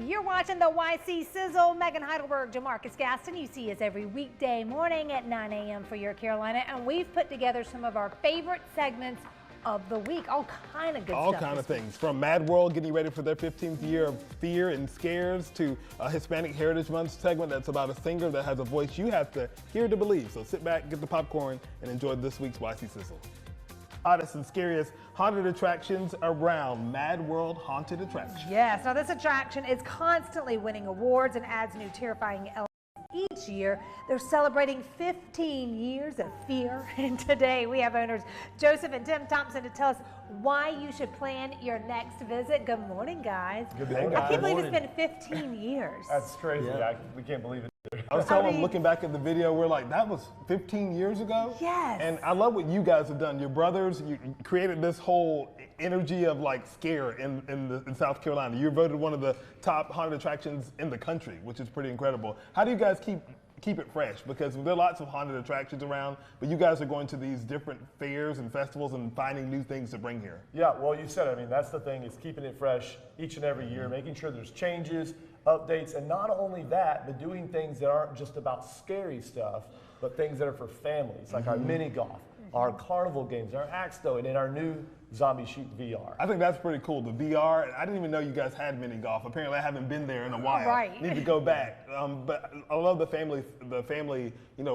You're watching the YC Sizzle. Megan Heidelberg, Jamarcus Gaston. You see us every weekday morning at 9 a.m. for your Carolina, and we've put together some of our favorite segments of the week. All kind of good stuff. All kind of things, from Mad World getting ready for their 15th year of fear and scares to a Hispanic Heritage Month segment that's about a singer that has a voice you have to hear to believe. So sit back, get the popcorn, and enjoy this week's YC Sizzle. Hottest and scariest haunted attractions around. Mad World Haunted Attraction. Yes, now this attraction is constantly winning awards and adds new terrifying elements each year. They're celebrating 15 years of fear, and today we have owners Joseph and Tim Thompson to tell us why you should plan your next visit. Good morning, guys. Good morning. I can't believe it's been 15 years. That's crazy. Yeah. We can't believe it. I was telling them, looking back at the video, we're like, that was 15 years ago? Yes. And I love what you guys have done. Your brothers, you created this whole energy of like scare in South Carolina. You're voted one of the top haunted attractions in the country, which is pretty incredible. How do you guys keep it fresh? Because there are lots of haunted attractions around, but you guys are going to these different fairs and festivals and finding new things to bring here. Yeah, well, you said it. I mean, that's the thing, is keeping it fresh each and every year, making sure there's changes, updates, and not only that, but doing things that aren't just about scary stuff, but things that are for families, like our mini golf, our carnival games, our axe throwing, and our new Zombie Shoot VR. I think that's pretty cool. The VR, I didn't even know you guys had mini golf. Apparently I haven't been there in a while. Right. Need to go back. But I love the family,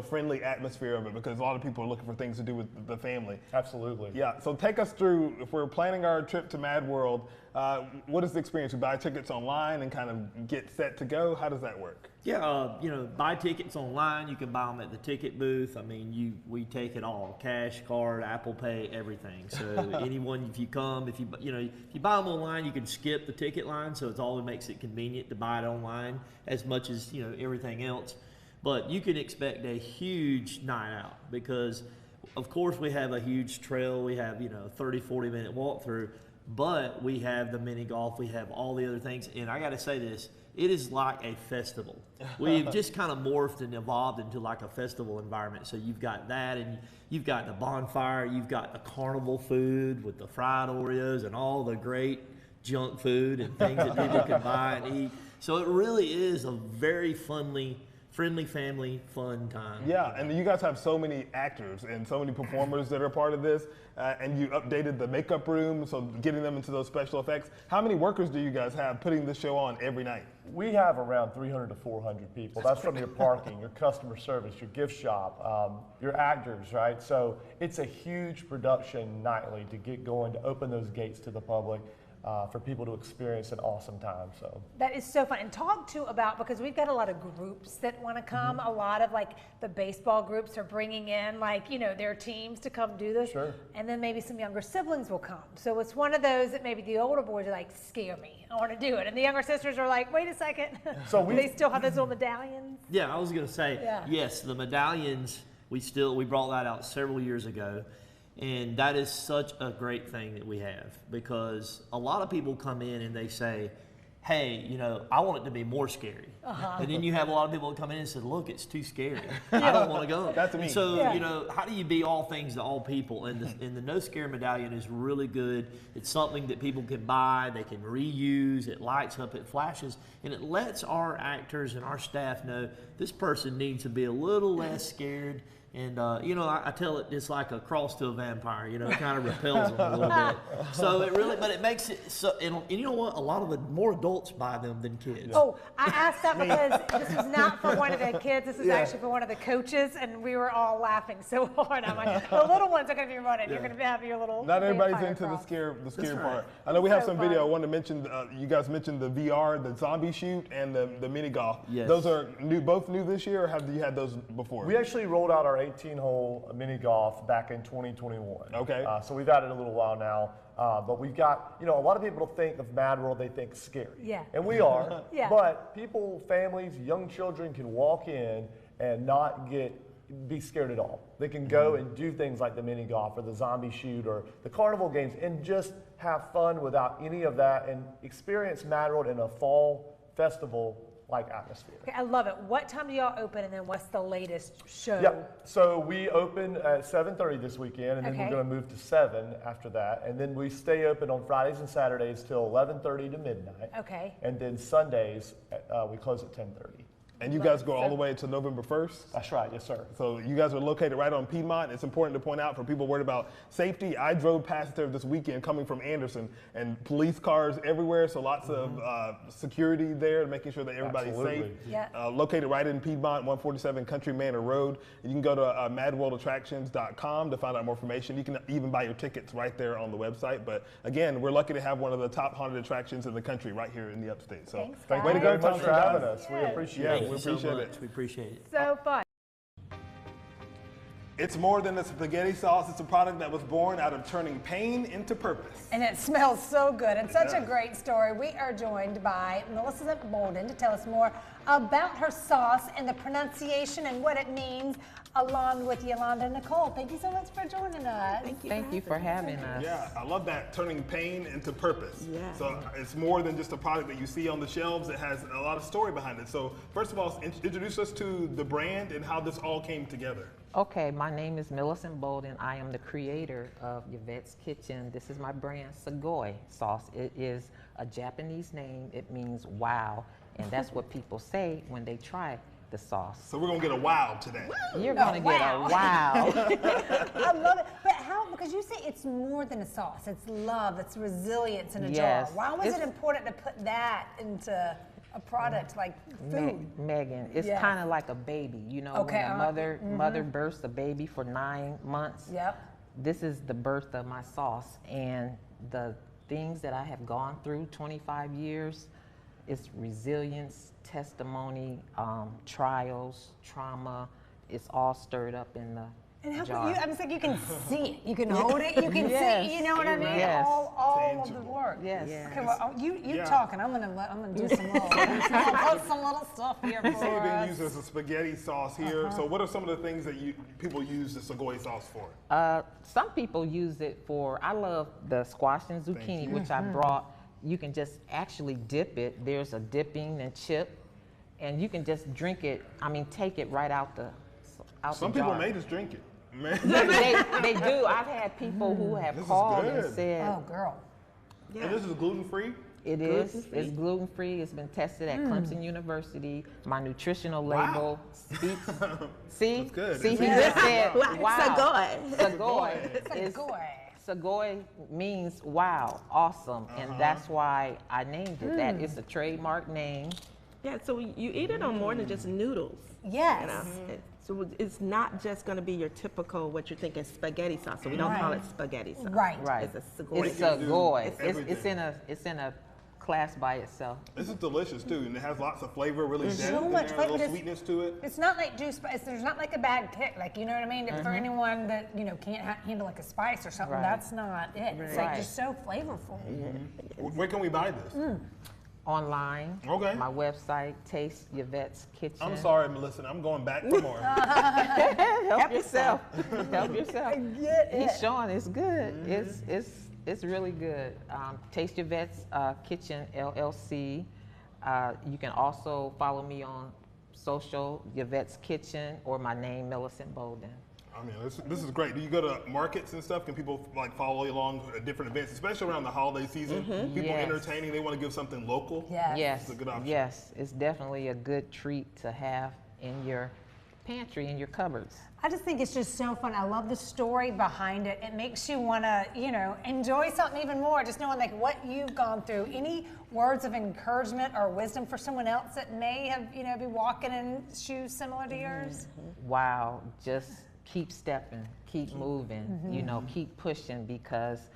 friendly atmosphere of it, because a lot of people are looking for things to do with the family. Absolutely. Yeah, so take us through, if we're planning our trip to Mad World, what is the experience? We buy tickets online and kind of get set to go? How does that work? Yeah, buy tickets online. You can buy them at the ticket booth. I mean, we take it all: cash, card, Apple Pay, everything. So anyone, if you come, if you buy them online, you can skip the ticket line. So it always makes it convenient to buy it online, as much as everything else. But you can expect a huge night out, because, of course, we have a huge trail. We have 30-40 minute walkthrough, but we have the mini golf. We have all the other things, and I got to say this. It is like a festival. We've just kind of morphed and evolved into like a festival environment. So you've got that, and you've got the bonfire, you've got the carnival food with the fried Oreos and all the great junk food and things that people can buy and eat. So it really is a very friendly family fun time. Yeah, and you guys have so many actors and so many performers that are part of this, and you updated the makeup room, so getting them into those special effects. How many workers do you guys have putting this show on every night? We have around 300 to 400 people. That's from your parking, your customer service, your gift shop, your actors, right? So it's a huge production nightly to get going, to open those gates to the public. For people to experience an awesome time. So that is so fun. And talk to about, because we've got a lot of groups that want to come. A lot of like the baseball groups are bringing in their teams to come do this. Sure. And then maybe some younger siblings will come. So it's one of those that maybe the older boys are like, scare me, I want to do it. And the younger sisters are like, wait a second. So do they still have those little medallions? Yeah, I was going to say, yes, the medallions, we brought that out several years ago. And that is such a great thing that we have, because a lot of people come in and they say, hey, I want it to be more scary. And then you have a lot of people that come in and say, look, it's too scary. I don't want to go. That's me. So, how do you be all things to all people? And the No Scare medallion is really good. It's something that people can buy, they can reuse, it lights up, it flashes, and it lets our actors and our staff know this person needs to be a little less scared. And, I tell it, it's like a cross to a vampire, it kind of repels them a little bit. So but it makes it so, and you know what? A lot of the more adults buy them than kids. Oh, I asked that because this was not for one of the kids. This is actually for one of the coaches, and we were all laughing so hard. I'm like, the little ones are going to be running. You're going to have your little. Not everybody's into the scare part. I know we have some video. I wanted to mention, you guys mentioned the VR, the Zombie Shoot, and the mini golf. Yes. Those are both new this year, or have you had those before? we actually rolled out our 18-hole mini golf back in 2021. Okay. So we've had it a little while now. But we've got, a lot of people think of Mad World, they think scary. Yeah. And we are. Yeah. But people, families, young children can walk in and not be scared at all. They can go and do things like the mini golf or the Zombie Shoot or the carnival games and just have fun without any of that and experience Mad World in a fall festival like atmosphere. Okay, I love it. What time do y'all open, and then what's the latest show? Yep. So we open at 7:30 this weekend, and then Okay. we're going to move to 7 after that, and then we stay open on Fridays and Saturdays till 11:30 to midnight. Okay. And then Sundays we close at 10:30. And you guys go all the way to November 1st? That's right. Yes, sir. So you guys are located right on Piedmont. It's important to point out for people worried about safety. I drove past there this weekend coming from Anderson, and police cars everywhere, so lots of security there, making sure that everybody's Absolutely. safe. Yeah. Located right in Piedmont, 147 Country Manor Road. And you can go to madworldattractions.com to find out more information. You can even buy your tickets right there on the website. But again, we're lucky to have one of the top haunted attractions in the country right here in the upstate. So Thanks, Thank guys. you very much Thompson, for having guys. us. We Yeah. appreciate Yeah, it. we Thank you so appreciate much. it. We appreciate it. So fun. It's more than a spaghetti sauce. It's a product that was born out of turning pain into purpose. And it smells so good. It's such a does. great story. We are joined by Melissa Bolden to tell us more about her sauce and the pronunciation and what it means, along with Yolanda Nicole. Thank you so much for joining us. Thank you for having us. Yeah, I love that, turning pain into purpose. Yeah. So it's more than just a product that you see on the shelves. It has a lot of story behind it. So first of all, introduce us to the brand and how this all came together. Okay, my name is Millicent Bolden. I am the creator of Yvette's Kitchen. This is my brand, Segoy sauce. It is a Japanese name. It means wow, and that's what people say when they try the sauce. So we're gonna get a wow today. You're gonna get a wow. I love it. But how, because you say it's more than a sauce. It's love, it's resilience in a Yes. jar. Why was It's- it important to put that into a product like food? Megan, it's Yes. kind of like a baby. You know, Okay, when a mother births a baby for 9 months. Yep. This is the birth of my sauce, and the things that I have gone through 25 years is resilience, testimony, trials, trauma. It's all stirred up in the And how jar. I was like, you can see it, you can hold it, you can Yes. see, you know what I mean? Yes. All of the Tangible. work. Yes. Okay, well, you Yeah. talking. I'm gonna do some little, put some little stuff here You see for it being us. used as a spaghetti sauce here. So what are some of the things that people use the Segoy sauce for? Some people use it for, I love the squash and zucchini, you. which I brought. You can just actually dip it. There's a dipping and chip, and you can just drink it, take it right out the Some the people jar. may just drink it. Man. they do. I've had people who have This is called and good. said, Oh, girl. And this is gluten-free? it is. It's gluten free. It's been tested at Clemson University. My nutritional label speaks. See, That's good. see, It's he good. just said, Wow. "Wow." Segoy. Segoy. Segoy means wow, awesome, and that's why I named it that. It's a trademark name. Yeah, so you eat it on more than just noodles. Yes. You know? So it's not just going to be your typical, what you're thinking, spaghetti sauce. So we don't call it spaghetti sauce. Right. Right. It's a Segoy. It's can do Segoy. everything. It's in a class by itself. This is delicious too, and it has lots of flavor, really dense So in much there, flavor. a little There's- sweetness to it. It's not like juice, but there's not like a bad pick. Like, you know what I mean? For anyone that, can't handle like a spice or something, Right. that's not it. It's like Right. just so flavorful. Where can we buy this? Online. Okay. My website, Taste Yvette's Kitchen. I'm sorry, Melissa, I'm going back for more. Help yourself. Help yourself. get He's showing it's good. It's really good. Taste Yvette's Kitchen LLC. You can also follow me on social, Yvette's Kitchen, or my name, Millicent Bolden. I mean, this is great. Do you go to markets and stuff? Can people follow you along at different events, especially around the holiday season? People Yes. entertaining, they want to give something local. Yes. Yes, It's a good option. yes, it's definitely a good treat to have in your pantry, in your cupboards. I just think it's just so fun. I love the story behind it. It makes you want to, enjoy something even more. Just knowing like what you've gone through. Any words of encouragement or wisdom for someone else that may have, be walking in shoes similar to yours? Wow, just keep stepping, keep moving, keep pushing, because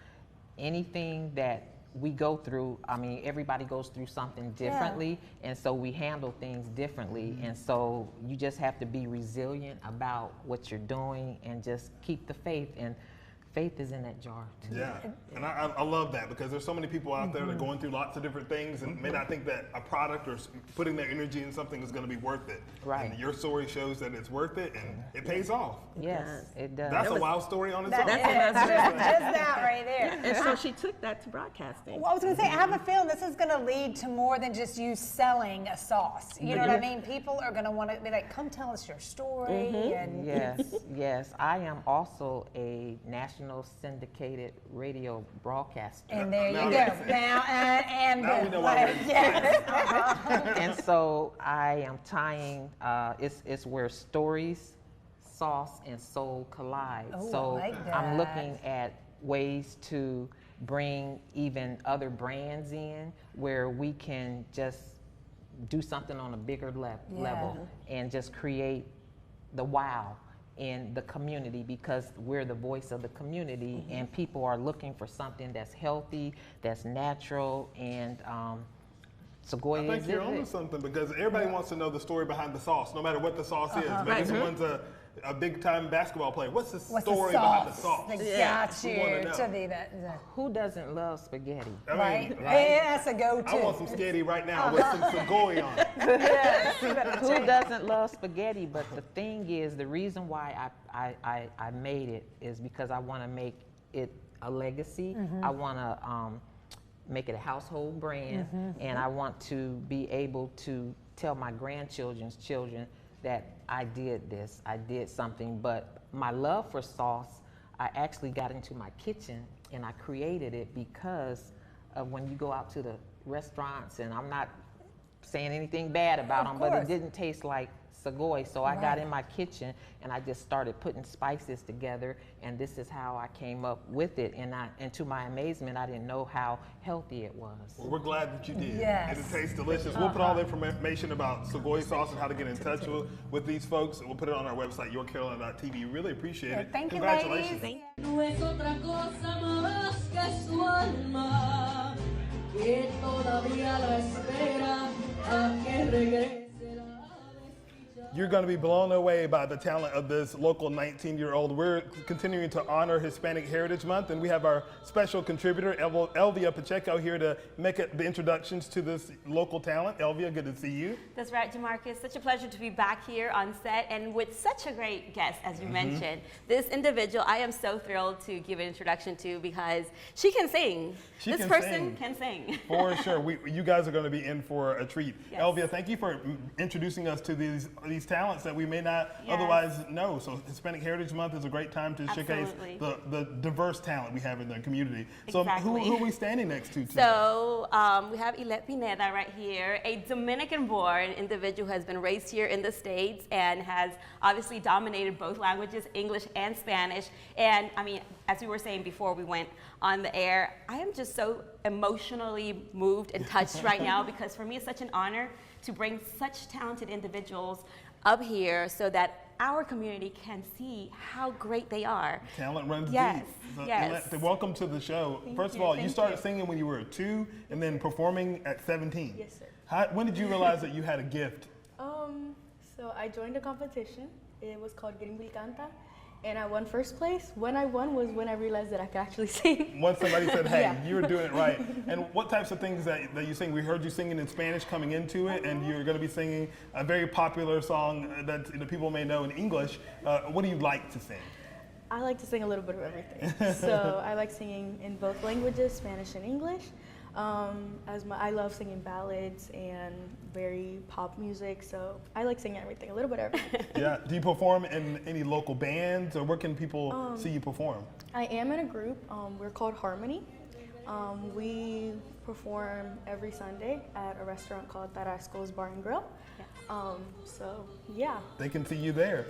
anything that we go through, everybody goes through something differently, and so we handle things differently, and so you just have to be resilient about what you're doing and just keep the faith. And faith is in that jar too. Yeah, and I love that because there's so many people out there that are going through lots of different things and may not think that a product or putting their energy in something is going to be worth it. Right. And your story shows that it's worth it and it pays off. Yes, it does. That's a wild story on its own. Just that right there. And so she took that to broadcasting. Well, I was going to say, I have a feeling this is going to lead to more than just you selling a sauce. You know what I mean? People are going to want to be like, come tell us your story. And Yes. I am also a national syndicated radio broadcaster. And there Now you that's go. it. Now we know why we're yes. And so I am tying, it's where stories, sauce, and soul collide. Oh, so I like I'm that. looking at ways to bring even other brands in where we can just do something on a bigger level and just create the wow in the community, because we're the voice of the community and people are looking for something that's healthy, that's natural, and Segoy I think you're onto something because everybody wants to know the story behind the sauce, no matter what the sauce is. Maybe someone's a big time basketball player. What's the story behind the sauce? That got We you wanna know. to be that. Who doesn't love spaghetti? I mean, Right? Yeah, that's a go-to. I want some spaghetti right now with some Segoy on it. Who doesn't love spaghetti? But the thing is, the reason why I made it is because I want to make it a legacy. I want to make it a household brand, and I want to be able to tell my grandchildren's children that I did this, I did something. But my love for sauce, I actually got into my kitchen and I created it because of when you go out to the restaurants, and I'm not saying anything bad about them, but it didn't taste like Segoy. So I got in my kitchen and I just started putting spices together, and this is how I came up with it. And to my amazement, I didn't know how healthy it was. Well, we're glad that you did. Yes. And it tastes delicious. We'll put all the information about Segoy sauce and how to get in touch with these folks. We'll put it on our website, yourcarolina.tv. Really appreciate it. Thank you, Congratulations. ladies. No es otra cosa más que su alma, que todavía la espera a que regrese la desdichada. You're going to be blown away by the talent of this local 19-year-old. We're continuing to honor Hispanic Heritage Month, and we have our special contributor, Elvia Pacheco, here to make the introductions to this local talent. Elvia, good to see you. That's right, Jamarcus. Such a pleasure to be back here on set and with such a great guest, as you mentioned. This individual, I am so thrilled to give an introduction to because she can sing. This person can sing. For sure. You guys are going to be in for a treat. Yes. Elvia, thank you for introducing us to these talents that we may not otherwise know. So Hispanic Heritage Month is a great time to showcase the diverse talent we have in the community. So who are we standing next to today? So we have Ilet Pineda right here, a Dominican-born individual who has been raised here in the States and has obviously dominated both languages, English and Spanish. And I mean, as we were saying before we went on the air, I am just so emotionally moved and touched right now because for me it's such an honor to bring such talented individuals up here so that our community can see how great they are. Talent runs Yes, deep. So, yes. Ilet, welcome to the show. First of all, you started singing when you were 2 and then performing at 17. Yes, sir. When did you realize that you had a gift? So I joined a competition. It was called Gringo Canta, and I won first place. When I won was when I realized that I could actually sing. Once somebody said, hey, you were doing it right. And what types of things that you sing? We heard you singing in Spanish coming into it, and you're going to be singing a very popular song that people may know in English. What do you like to sing? I like to sing a little bit of everything. So I like singing in both languages, Spanish and English. I love singing ballads and very pop music, so I like singing everything, a little bit of everything. Yeah. Do you perform in any local bands, or where can people see you perform? I am in a group. We're called Harmony. We perform every Sunday at a restaurant called Tarasco's Bar and Grill. So, yeah. They can see you there.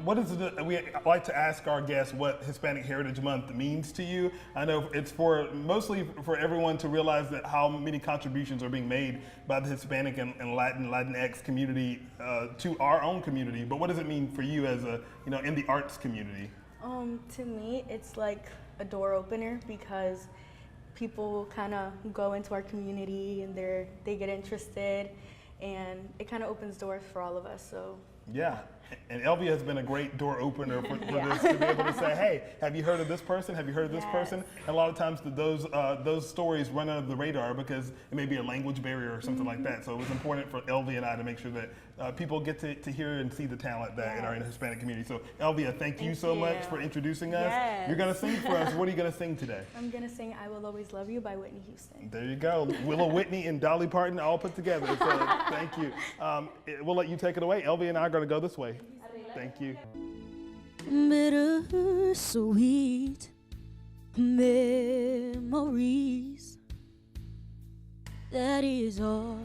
What is it? We like to ask our guests what Hispanic Heritage Month means to you. I know it's mostly for everyone to realize that how many contributions are being made by the Hispanic and Latinx community to our own community. But what does it mean for you as in the arts community? To me, it's like a door opener because people kind of go into our community and they get interested, and it kind of opens doors for all of us. So yeah, And Elvia has been a great door opener for this, to be able to say, hey, have you heard of this person? Have you heard of this person? And a lot of times those stories run under the radar because it may be a language barrier or something like that. So it was important for Elvia and I to make sure that people get to hear and see the talent that in our Hispanic community. So Elvia, thank you so much for introducing us. Yes. You're gonna sing for us. What are you gonna sing today? I'm gonna sing "I Will Always Love You" by Whitney Houston. There you go. Willow Whitney and Dolly Parton all put together. So thank you. We'll let you take it away. Elvia and I are gonna go this way. Thank you. Bittersweet memories. That is all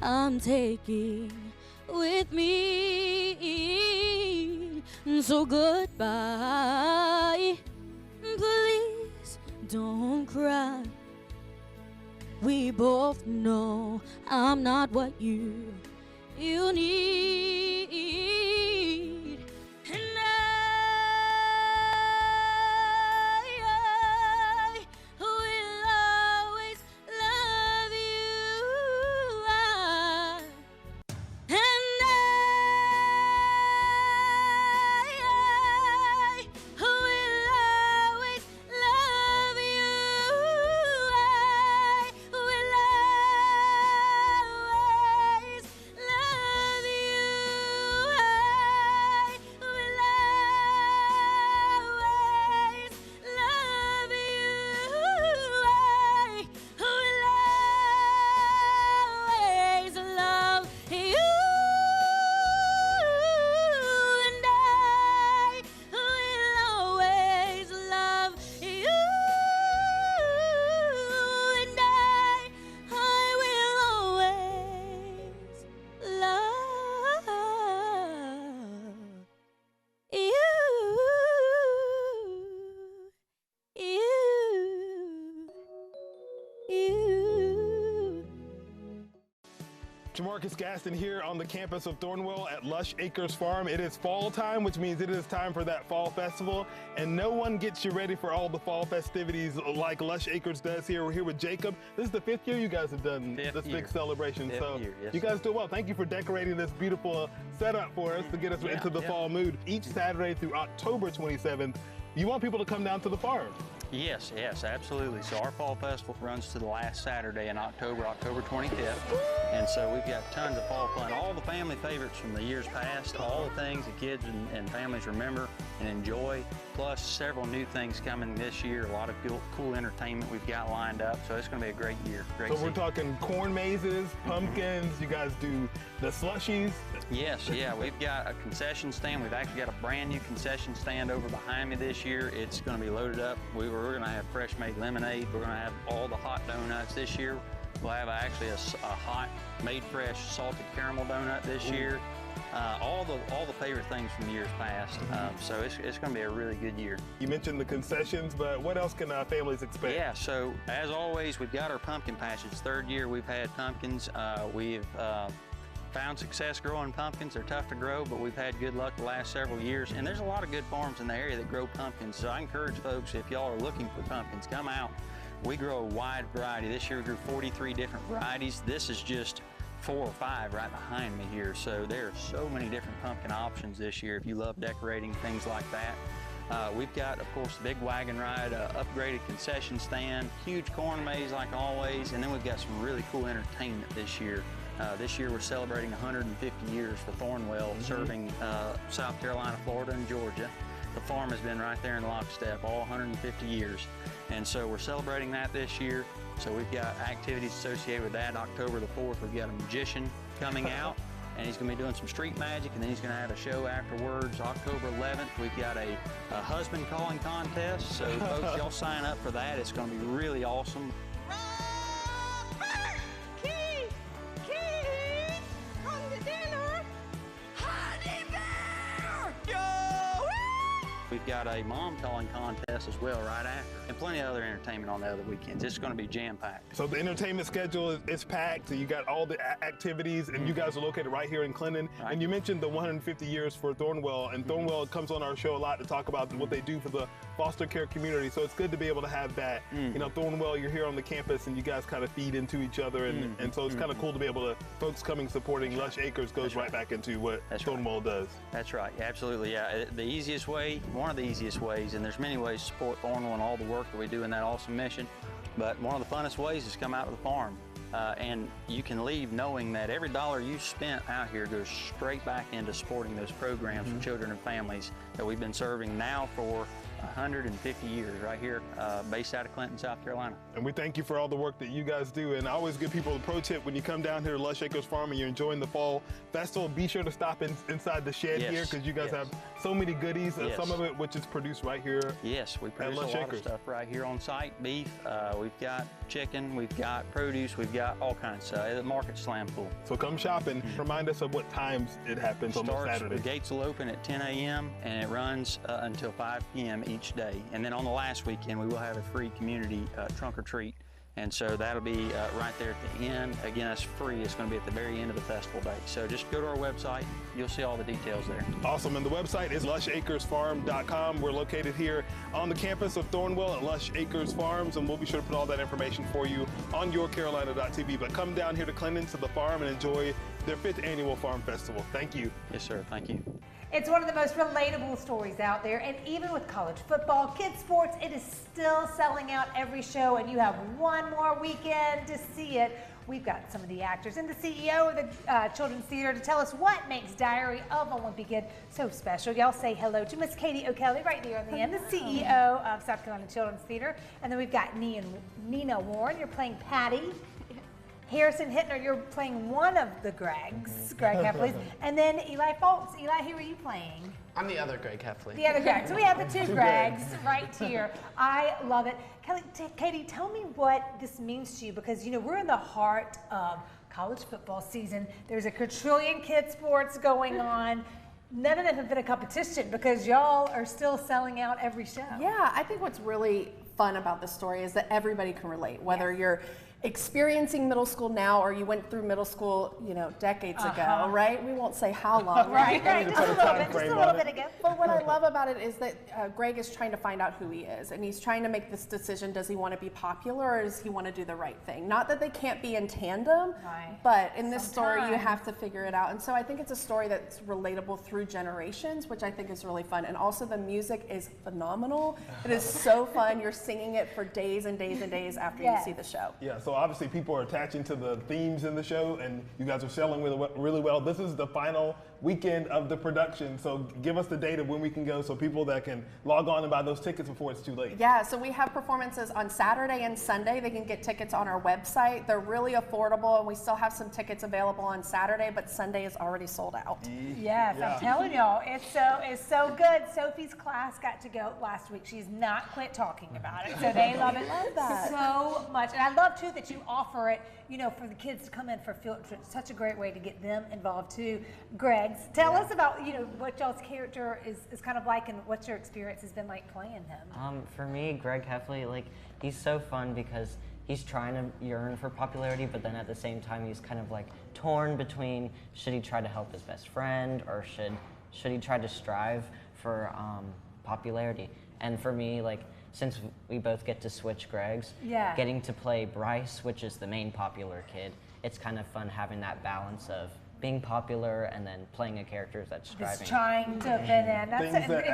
I'm taking with me. So goodbye. Please don't cry. We both know I'm not what you need. And I will always love you. And I will always love you. I will always love you. I will always love you. I will always love you. And I will always love you. And I will always love you. Jamarcus Gaston here on the campus of Thornwell at Lush Acres Farm. It is fall time, which means it is time for that fall festival, and no one gets you ready for all the fall festivities like Lush Acres does here. We're here with Jacob. This is the 5th year you guys have done this big celebration, so you guys do well. Thank you for decorating this beautiful setup for us to get us into the fall mood. Each Saturday through October 27th, you want people to come down to the farm. Yes, absolutely. So our fall festival runs to the last Saturday in October, October 25th. And so we've got tons of fall fun. All the family favorites from the years past, all the things the kids and families remember and enjoy, plus several new things coming this year, a lot of cool entertainment we've got lined up. So it's going to be a great year. So we're talking corn mazes, pumpkins, you guys do the slushies. Yes, we've got a concession stand. We've actually got a brand new concession stand over behind me this year. It's going to be loaded up. We're going to have fresh made lemonade. We're going to have all the hot donuts this year. We'll have actually a hot made fresh salted caramel donut this year. All the favorite things from years past. So it's going to be a really good year. You mentioned the concessions, but what else can families expect? Yeah, so as always, we've got our pumpkin patches. 3rd year we've had pumpkins. We've found success growing pumpkins. They're tough to grow, but we've had good luck the last several years. And there's a lot of good farms in the area that grow pumpkins. So I encourage folks, if y'all are looking for pumpkins, come out. We grow a wide variety. This year we grew 43 different varieties. This is just 4 or 5 right behind me here. So there are so many different pumpkin options this year if you love decorating, things like that. We've got, of course, the big wagon ride, upgraded concession stand, huge corn maze like always, and then we've got some really cool entertainment this year. This year we're celebrating 150 years for Thornwell, serving South Carolina, Florida, and Georgia. The farm has been right there in lockstep all 150 years. And so we're celebrating that this year. So we've got activities associated with that. October the 4th, we've got a magician coming out, and he's going to be doing some street magic, and then he's going to have a show afterwards. October 11th, we've got a husband calling contest. So folks, y'all sign up for that. It's going to be really awesome. We've we've got a mom calling contest as well right after, and plenty of other entertainment on the other weekends. It's going to be jam-packed. So the entertainment schedule is packed. So you got all the activities, and you guys are located right here in Clinton. Right. And you mentioned the 150 years for Thornwell, and Thornwell comes on our show a lot to talk about what they do for the foster care community. So it's good to be able to have that. You know, Thornwell, you're here on the campus, and you guys kind of feed into each other, and so it's kind of cool to be able to, folks coming supporting Lush Acres goes right back into what Thornwell does. That's right, absolutely, yeah. The easiest way, one of the easiest ways, and there's many ways to support Thornwell and all the work that we do in that awesome mission, but one of the funnest ways is come out to the farm. And you can leave knowing that every dollar you spent out here goes straight back into supporting those programs for children and families that we've been serving now for 150 years right here, based out of Clinton, South Carolina. And we thank you for all the work that you guys do. And I always give people a pro tip: when you come down here to Lush Acres Farm and you're enjoying the fall festival, be sure to stop inside the shed here, because you guys have so many goodies, some of it which is produced right here. Yes, we produce a lot of stuff right here on site. Beef, we've got chicken, we've got produce, we've got all kinds of stuff. The market's slam full. So come shopping. Remind us of what times it happens on Saturday. The gates will open at 10 a.m. and it runs until 5 p.m. each day. And then on the last weekend, we will have a free community trunk or treat. And so that'll be right there at the end. Again, it's free. It's going to be at the very end of the festival day. So just go to our website. You'll see all the details there. Awesome. And the website is lushacresfarm.com. We're located here on the campus of Thornwell at Lush Acres Farms, and we'll be sure to put all that information for you on yourcarolina.tv. But come down here to Clinton to the farm and enjoy their 5th annual Farm Festival. Thank you. Yes, sir. Thank you. It's one of the most relatable stories out there, and even with college football, kids sports, it is still selling out every show, and you have one more weekend to see it. We've got some of the actors and the CEO of the Children's Theater to tell us what makes Diary of a Wimpy Kid so special. Y'all say hello to Miss Katie O'Kelly right here on the end, the CEO of South Carolina Children's Theater. And then we've got Nina Warren. You're playing Patty. Harrison Hittner, you're playing one of the Gregs, Greg Heffley's. And then Eli Folks. Eli, who are you playing? I'm the other Greg Heffley. The other Greg. So we have the two Gregs right here. I love it. Katie, tell me what this means to you, because, you know, we're in the heart of college football season. There's a quadrillion kid sports going on. None of them have been a competition because y'all are still selling out every show. Yeah, I think what's really fun about this story is that everybody can relate, whether you're experiencing middle school now or you went through middle school, you know, decades ago, right? We won't say how long. right, just a little bit ago. But what I love about it is that Greg is trying to find out who he is, and he's trying to make this decision. Does he want to be popular, or does he want to do the right thing? Not that they can't be in tandem, but in this story you have to figure it out. And so I think it's a story that's relatable through generations, which I think is really fun. And also the music is phenomenal. It is so fun. You're singing it for days and days and days after you see the show. Yeah, so obviously people are attaching to the themes in the show, and you guys are selling really well. This is the final weekend of the production, so give us the date of when we can go so people that can log on and buy those tickets before it's too late. Yeah, so we have performances on Saturday and Sunday. They can get tickets on our website. They're really affordable, and we still have some tickets available on Saturday, but Sunday is already sold out. Yes, I'm telling y'all, it's so good. Sophie's class got to go last week. She's not quit talking about it, so they love it so much. And I love too that you offer it, you know, for the kids to come in for field trips. Such a great way to get them involved too. Greg, tell us about, you know, what y'all's character is kind of like, and what your experience has been like playing him. For me, Greg Heffley, like, he's so fun because he's trying to yearn for popularity, but then at the same time he's kind of like torn between, should he try to help his best friend, or should he try to strive for popularity? And for me, like, since we both get to switch Gregs, getting to play Bryce, which is the main popular kid, it's kind of fun having that balance of being popular and then playing a character that's striving. Just trying to fit in.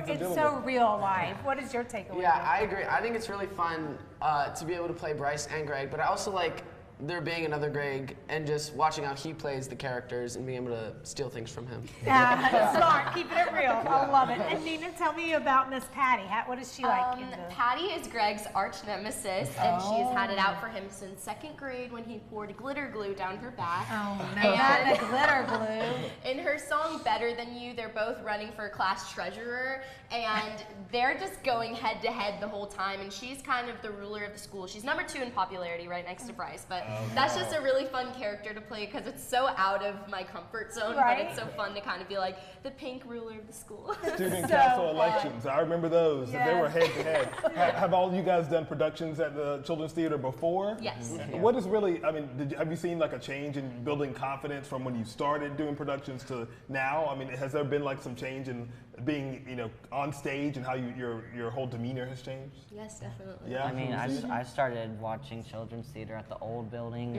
It's so real life. What is your takeaway? Yeah, I agree. I think it's really fun to be able to play Bryce and Greg, but I also like there being another Greg and just watching how he plays the characters and being able to steal things from him. Smart, keeping it real. I love it. And Nina, tell me about Miss Patty. What is she like? Patty is Greg's arch nemesis, and she's had it out for him since 2nd grade when he poured glitter glue down her back. Oh no, not the glitter glue. In her song Better Than You, they're both running for class treasurer, and they're just going head to head the whole time, and she's kind of the ruler of the school. She's number 2 in popularity right next to Bryce, but that's just a really fun character to play because it's so out of my comfort zone, Right. but it's so fun to kind of be like the pink ruler of the school. Student So council fun. elections. I remember those. Yes. They were head to head. Have all you guys done productions at the Children's Theater before? Yes. What is really, I mean, have you seen like a change in building confidence from when you started doing productions to now? I mean, has there been like some change in being, on stage and how your whole demeanor has changed? Yes, definitely. Yeah. I mean, I started watching children's theater at the old building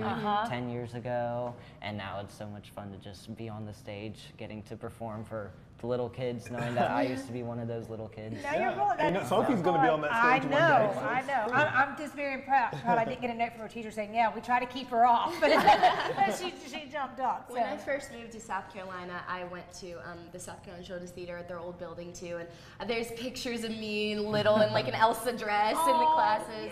10 years ago, and now it's so much fun to just be on the stage, getting to perform for the little kids, knowing that I used to be one of those little kids. Now you're rolling. And Sophie's going to be on that stage one day. So. I know. I'm just very proud. I didn't get a note from her teacher saying, yeah, we try to keep her off, but she jumped up. When I first moved to South Carolina, I went to the South Carolina Children's Theater at their old building too, and there's pictures of me little in like an Elsa dress in the classes,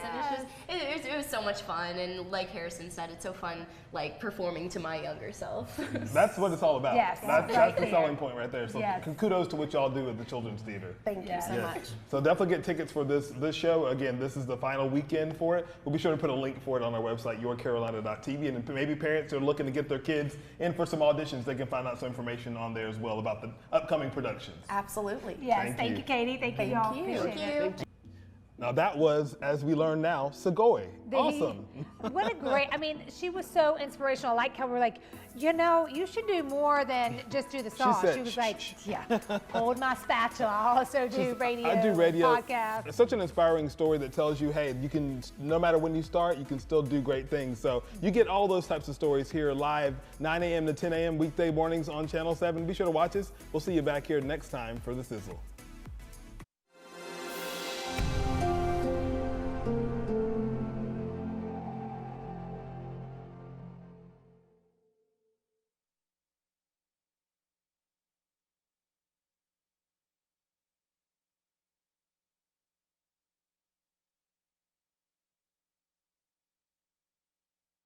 and it was so much fun. And like Harrison said, it's so fun like performing to my younger self. That's what it's all about. Yes, that's right the there. selling point right there. So Yes. kudos to what y'all do at the Children's Theater. Thank you so much. So definitely get tickets for this show. Again, this is the final weekend for it. We'll be sure to put a link for it on our website, yourcarolina.tv, and maybe parents are looking to get their kids in for some auditions. They can find out some information on there as well about the upcoming productions. Absolutely. Yes, thank you, Katie. Thank you, y'all. you. Appreciate it. Now that was, as we learn now, Segoy. Awesome. What a great, she was so inspirational. I like how we're like, you should do more than just do the song. said, She was like, hold my spatula. I also do radio, I do radio. podcast. It's such an inspiring story that tells you, hey, you can, no matter when you start, you can still do great things. So you get all those types of stories here live, 9 a.m. to 10 a.m. weekday mornings on Channel 7. Be sure to watch us. We'll see you back here next time for The Sizzle.